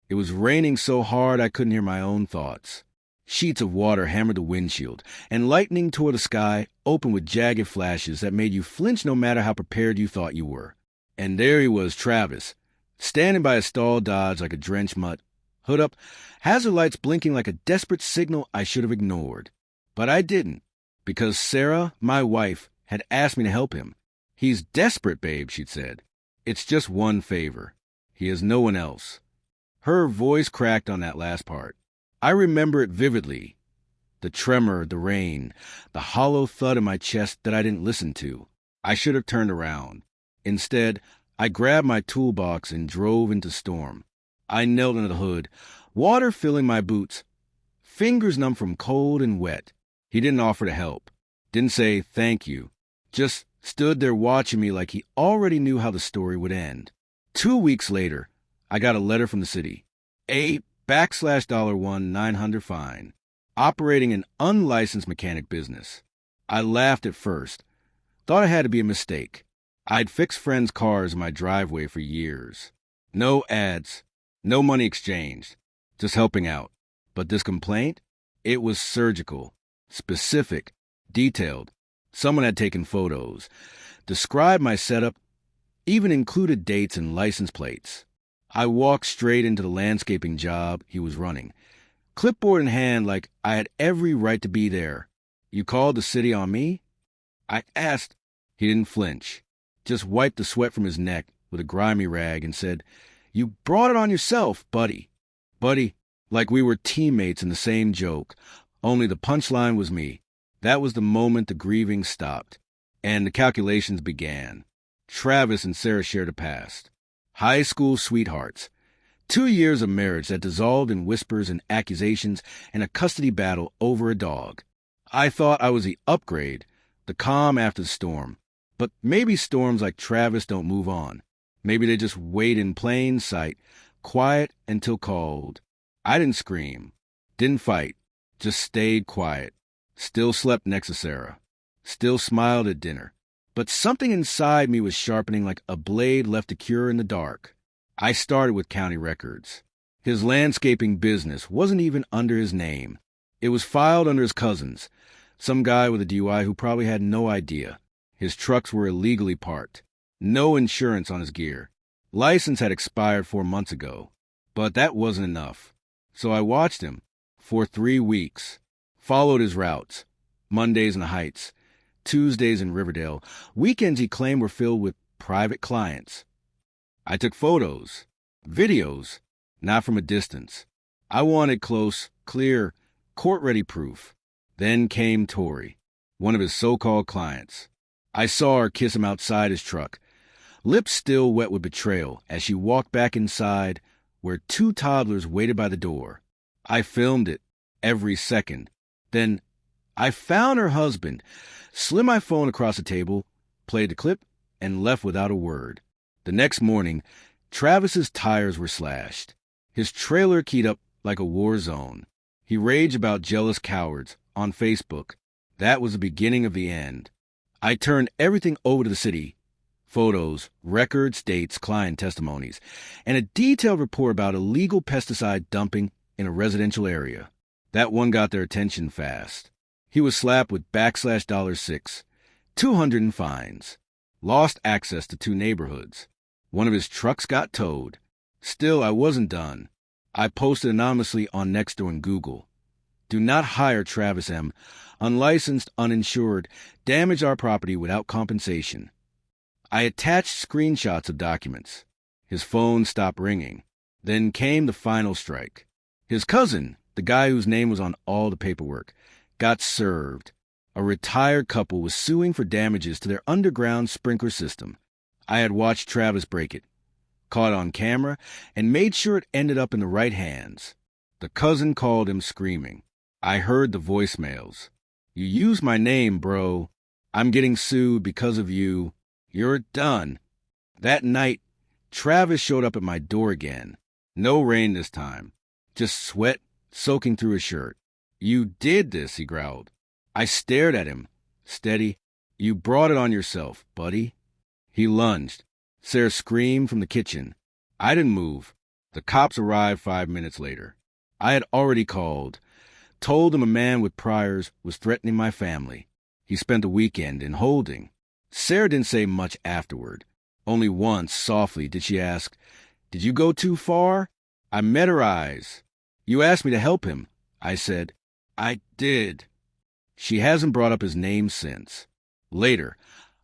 It was raining so hard I couldn't hear my own thoughts. Sheets of water hammered the windshield, and lightning tore the sky open with jagged flashes that made you flinch no matter how prepared you thought you were. And there he was, Travis, standing by a stalled Dodge like a drenched mutt, hood up, hazard lights blinking like a desperate signal I should have ignored. But I didn't, because Sarah, my wife, had asked me to help him. "He's desperate, babe," she'd said. "It's just one favor. He has no one else." Her voice cracked on that last part. I remember it vividly. The tremor, the rain, the hollow thud in my chest that I didn't listen to. I should have turned around. Instead, I grabbed my toolbox and drove into Storm. I knelt under the hood, water filling my boots, fingers numb from cold and wet. He didn't offer to help, didn't say thank you, just stood there watching me like he already knew how the story would end. 2 weeks later, I got a letter from the city. A/$1 900 fine. Operating an unlicensed mechanic business. I laughed at first. Thought it had to be a mistake. I'd fixed friends' cars in my driveway for years. No ads. No money exchanged. Just helping out. But this complaint? It was surgical. Specific. Detailed. Someone had taken photos. Described my setup. Even included dates and license plates. I walked straight into the landscaping job he was running. Clipboard in hand like I had every right to be there. "You called the city on me?" I asked. He didn't flinch. Just wiped the sweat from his neck with a grimy rag and said, "You brought it on yourself, buddy." Buddy, like we were teammates in the same joke, only the punchline was me. That was the moment the grieving stopped, and the calculations began. Travis and Sarah shared a past. High school sweethearts. 2 years of marriage that dissolved in whispers and accusations and a custody battle over a dog. I thought I was the upgrade, the calm after the storm. But maybe storms like Travis don't move on. Maybe they just wait in plain sight, quiet until called. I didn't scream, didn't fight, just stayed quiet. Still slept next to Sarah. Still smiled at dinner. But something inside me was sharpening like a blade left to cure in the dark. I started with county records. His landscaping business wasn't even under his name. It was filed under his cousin's, some guy with a DUI who probably had no idea. His trucks were illegally parked. No insurance on his gear. License had expired 4 months ago. But that wasn't enough. So I watched him for 3 weeks. Followed his routes. Mondays in the Heights. Tuesdays in Riverdale. Weekends he claimed were filled with private clients. I took photos, videos, not from a distance. I wanted close, clear, court-ready proof. Then came Tori, one of his so-called clients. I saw her kiss him outside his truck, lips still wet with betrayal as she walked back inside where 2 toddlers waited by the door. I filmed it, every second. Then I found her husband, slid my phone across the table, played the clip, and left without a word. The next morning, Travis's tires were slashed. His trailer keyed up like a war zone. He raged about jealous cowards on Facebook. That was the beginning of the end. I turned everything over to the city. Photos, records, dates, client testimonies, and a detailed report about illegal pesticide dumping in a residential area. That one got their attention fast. He was slapped with /$6, 200 in fines, lost access to 2 neighborhoods. One of his trucks got towed. Still, I wasn't done. I posted anonymously on Nextdoor and Google. "Do not hire Travis M. Unlicensed, uninsured, damage our property without compensation." I attached screenshots of documents. His phone stopped ringing. Then came the final strike. His cousin, the guy whose name was on all the paperwork, got served. A retired couple was suing for damages to their underground sprinkler system. I had watched Travis break it, caught it on camera, and made sure it ended up in the right hands. The cousin called him screaming. I heard the voicemails. "You used my name, bro. I'm getting sued because of you. You're done." That night, Travis showed up at my door again. No rain this time. Just sweat soaking through his shirt. "You did this," he growled. I stared at him, steady. "You brought it on yourself, buddy." He lunged. Sarah screamed from the kitchen. I didn't move. The cops arrived 5 minutes later. I had already called, told him a man with priors was threatening my family. He spent the weekend in holding. Sarah didn't say much afterward. Only once, softly, did she ask, "Did you go too far?" I met her eyes. "You asked me to help him." I said, "I did." She hasn't brought up his name since. Later,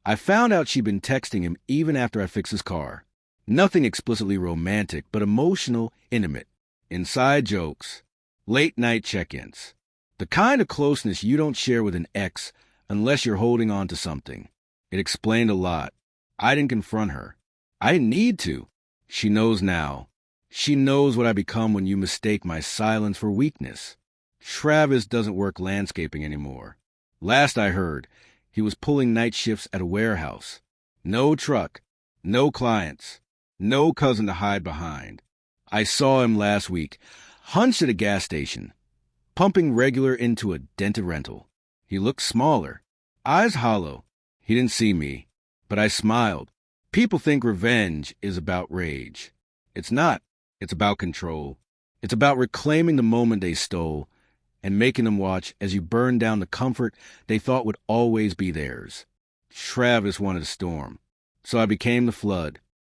I found out she'd been texting him even after I fixed his car. Nothing explicitly romantic, but emotional, intimate. Inside jokes. Late-night check-ins. The kind of closeness you don't share with an ex unless you're holding on to something. It explained a lot. I didn't confront her. I didn't need to. She knows now. She knows what I become when you mistake my silence for weakness. Travis doesn't work landscaping anymore. Last I heard, he was pulling night shifts at a warehouse. No truck, no clients, no cousin to hide behind. I saw him last week, hunched at a gas station, pumping regular into a dented rental. He looked smaller, eyes hollow. He didn't see me, but I smiled. People think revenge is about rage. It's not. It's about control. It's about reclaiming the moment they stole and making them watch as you burn down the comfort they thought would always be theirs. Travis wanted a storm, so I became the flood.